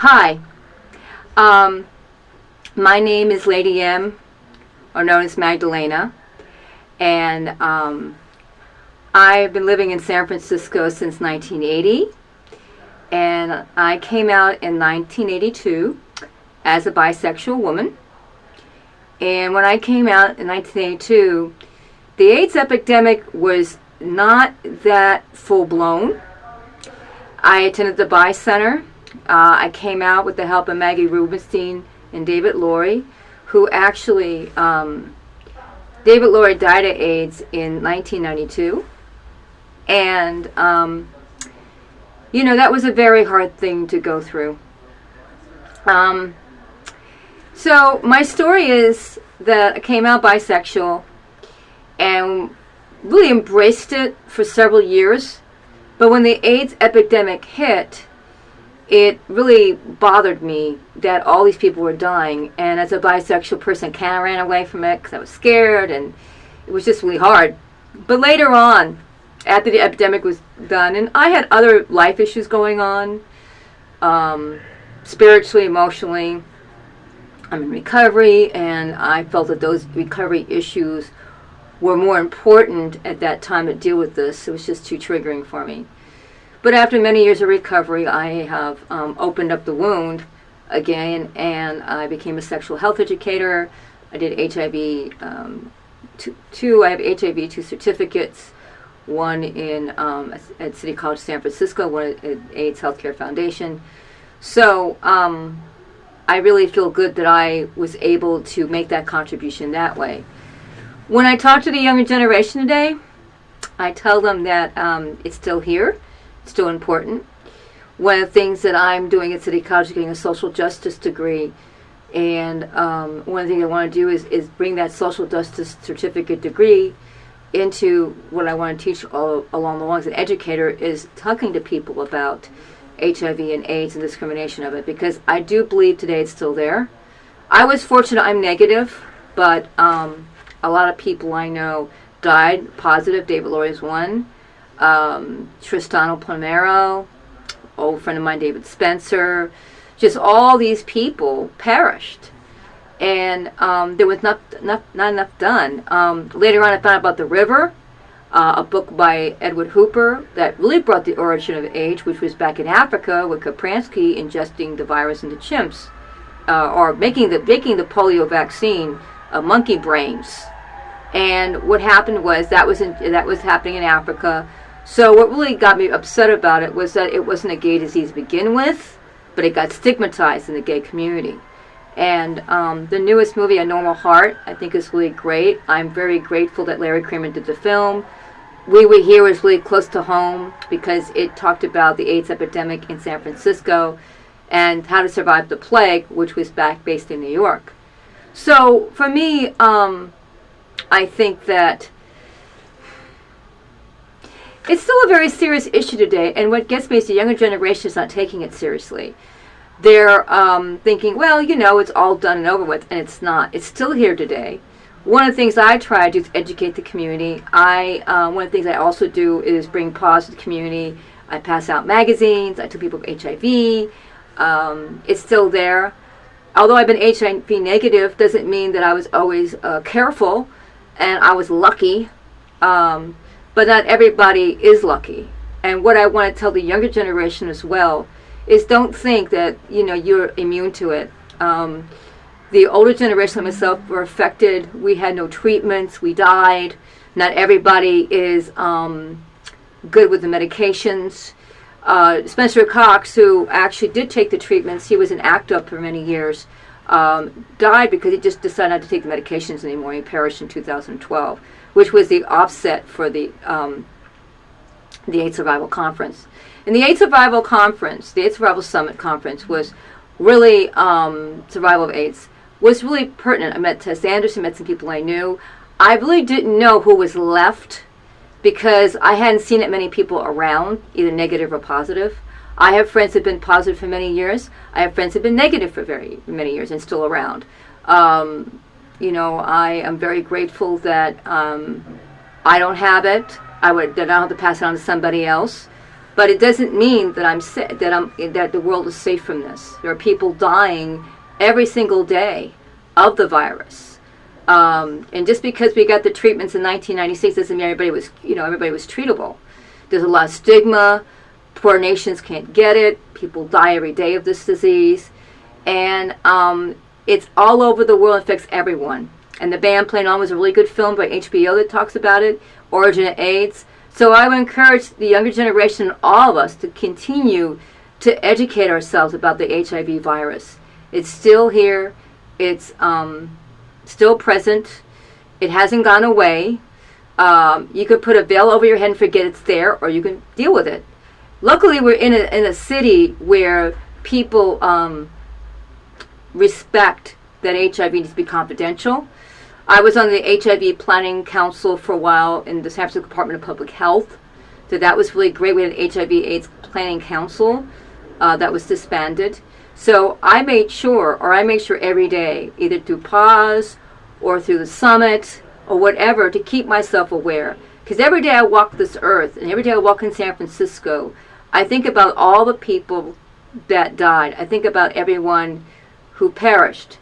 Hi, um, my name is Lady M, or known as Magdalena, and I've been living in San Francisco since 1980, and I came out in 1982 as a bisexual woman. And when I came out in 1982, the AIDS epidemic was not that full-blown. I attended the Bi Center. I came out with the help of Maggie Rubenstein and David Laurie, who actually, David Laurie died of AIDS in 1992. And, that was a very hard thing to go through. So my story is that I came out bisexual and really embraced it for several years. But when the AIDS epidemic hit, it really bothered me that all these people were dying. And as a bisexual person, I kind of ran away from it because I was scared, and it was just really hard. But later on, after the epidemic was done, and I had other life issues going on, spiritually, emotionally. I'm in recovery, and I felt that those recovery issues were more important at that time to deal with this. It was just too triggering for me. But after many years of recovery, I have opened up the wound again, and I became a sexual health educator. I did HIV, I have HIV 2 certificates, one in at City College San Francisco, one at AIDS Healthcare Foundation. So I really feel good that I was able to make that contribution that way. When I talk to the younger generation today, I tell them that it's still here, it's still important. One of the things that I'm doing at City College is getting a social justice degree, and one of the things I want to do is bring that social justice certificate degree into what I want to teach all along the line as an educator, is talking to people about HIV and AIDS and discrimination of it, because I do believe today it's still there. I was fortunate I'm negative, but a lot of people I know died positive. David Laurie's one. Tristano Palmero, old friend of mine, David Spencer. Just all these people perished. And there was not enough done. Later on I found out about The River, a book by Edward Hooper that really brought the origin of AIDS, which was back in Africa with Kapransky ingesting the virus into chimps, or making the polio vaccine monkey brains. And what happened was that was happening in Africa. So what really got me upset about it was that it wasn't a gay disease to begin with, but it got stigmatized in the gay community. And the newest movie, A Normal Heart, I think is really great. I'm very grateful that Larry Kramer did the film. We Were Here was really close to home because it talked about the AIDS epidemic in San Francisco and how to survive the plague, which was based in New York. So for me, I think that it's still a very serious issue today, and what gets me is the younger generation is not taking it seriously. They're thinking, well, it's all done and over with, and it's not. It's still here today. One of the things I try to do is educate the community. One of the things I also do is bring pause to the community. I pass out magazines. I tell people about HIV. It's still there. Although I've been HIV negative, doesn't mean that I was always careful, and I was lucky. But not everybody is lucky. And what I want to tell the younger generation as well is don't think that you're immune to it. The older generation like myself were affected. We had no treatments. We died. Not everybody is good with the medications. Spencer Cox, who actually did take the treatments, he was an actor for many years, died because he just decided not to take the medications anymore. He perished in 2012, which was the offset for the AIDS Survival Conference. And the AIDS Survival Conference, the AIDS Survival Summit Conference, was really, survival of AIDS, was really pertinent. I met Tess Anderson, met some people I knew. I really didn't know who was left because I hadn't seen that many people around, either negative or positive. I have friends who have been positive for many years. I have friends who have been negative for very many years and still around. I am very grateful that I don't have it. That I don't have to pass it on to somebody else. But it doesn't mean that that the world is safe from this. There are people dying every single day of the virus. And just because we got the treatments in 1996 doesn't mean everybody was treatable. There's a lot of stigma. Poor nations can't get it. People die every day of this disease. And it's all over the world. It affects everyone. And The Band Playing On was a really good film by HBO that talks about it. Origin of AIDS. So I would encourage the younger generation and all of us to continue to educate ourselves about the HIV virus. It's still here. It's still present. It hasn't gone away. You could put a veil over your head and forget it's there, or you can deal with it. Luckily, we're in a city where people respect that HIV needs to be confidential. I was on the HIV Planning Council for a while in the San Francisco Department of Public Health. So that was really great. We had an HIV/AIDS Planning Council that was disbanded. So I make sure every day, either through pause or through the summit or whatever, to keep myself aware. Because every day I walk this earth, and every day I walk in San Francisco, I think about all the people that died. I think about everyone who perished.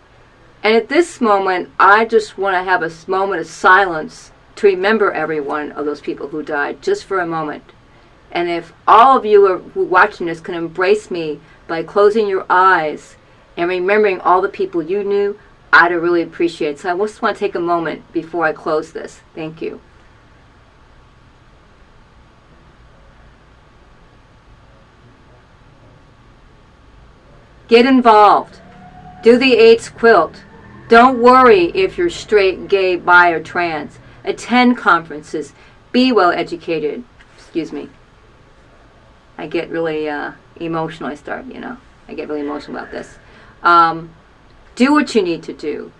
And at this moment, I just want to have a moment of silence to remember every one of those people who died, just for a moment. And if all of you who are watching this can embrace me by closing your eyes and remembering all the people you knew, I'd really appreciate it. So I just want to take a moment before I close this. Thank you. Get involved. Do the AIDS quilt. Don't worry if you're straight, gay, bi, or trans. Attend conferences. Be well educated. Excuse me. I get really emotional. I get really emotional about this. Do what you need to do.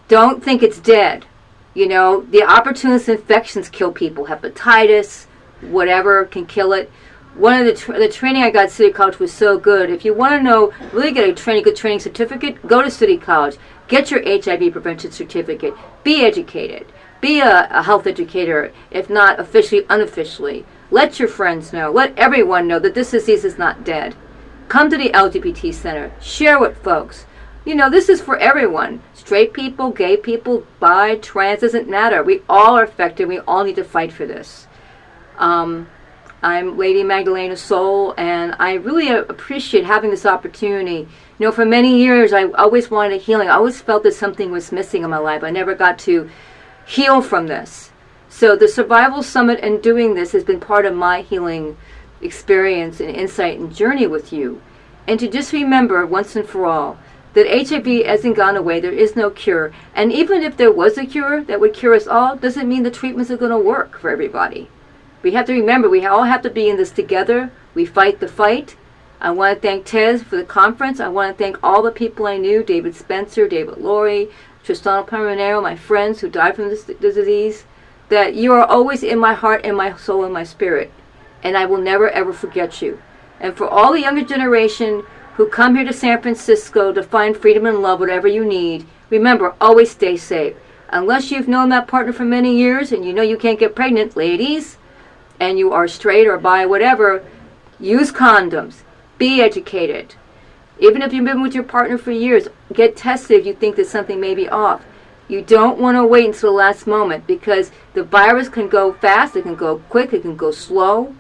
Don't think it's dead. The opportunist infections kill people. Hepatitis, whatever, can kill it. One of the training I got at City College was so good. If you want to really get a good training certificate, go to City College. Get your HIV prevention certificate. Be educated. Be a health educator, if not officially, unofficially. Let your friends know. Let everyone know that this disease is not dead. Come to the LGBT Center. Share with folks. This is for everyone. Straight people, gay people, bi, trans, doesn't matter. We all are affected. We all need to fight for this. I'm Lady Magdalena Soul, and I really appreciate having this opportunity. For many years, I always wanted a healing. I always felt that something was missing in my life. I never got to heal from this. So the Survival Summit and doing this has been part of my healing experience and insight and journey with you. And to just remember once and for all that HIV hasn't gone away. There is no cure. And even if there was a cure that would cure us all, doesn't mean the treatments are going to work for everybody. We have to remember, we all have to be in this together. We fight the fight. I want to thank Tez for the conference. I want to thank all the people I knew, David Spencer, David Laurie, Tristano Palmero, my friends who died from this disease, that you are always in my heart and my soul and my spirit. And I will never, ever forget you. And for all the younger generation who come here to San Francisco to find freedom and love, whatever you need, remember, always stay safe. Unless you've known that partner for many years and you know you can't get pregnant, ladies, and you are straight or bi, whatever, use condoms. Be educated. Even if you've been with your partner for years, get tested if you think that something may be off. You don't want to wait until the last moment, because the virus can go fast, it can go quick, it can go slow.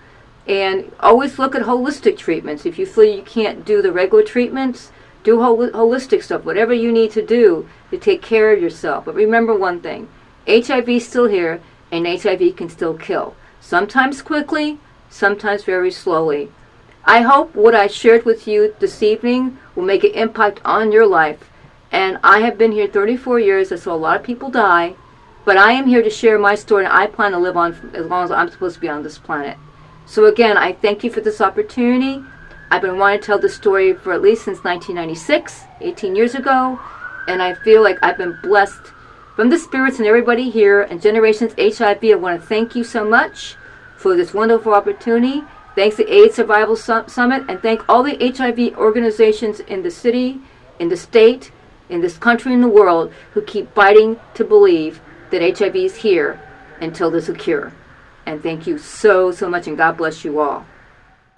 And always look at holistic treatments. If you feel you can't do the regular treatments, do holistic stuff, whatever you need to do to take care of yourself. But remember one thing, HIV is still here, and HIV can still kill. Sometimes quickly, sometimes very slowly. I hope what I shared with you this evening will make an impact on your life. And I have been here 34 years. I saw a lot of people die. But I am here to share my story, and I plan to live on as long as I'm supposed to be on this planet. So again, I thank you for this opportunity. I've been wanting to tell this story for at least since 1996, 18 years ago. And I feel like I've been blessed from the spirits and everybody here and Generations HIV. I want to thank you so much for this wonderful opportunity. Thanks to AIDS Survival Summit, and thank all the HIV organizations in the city, in the state, in this country, in the world, who keep fighting to believe that HIV is here until there's a cure. And thank you so, so much, and God bless you all.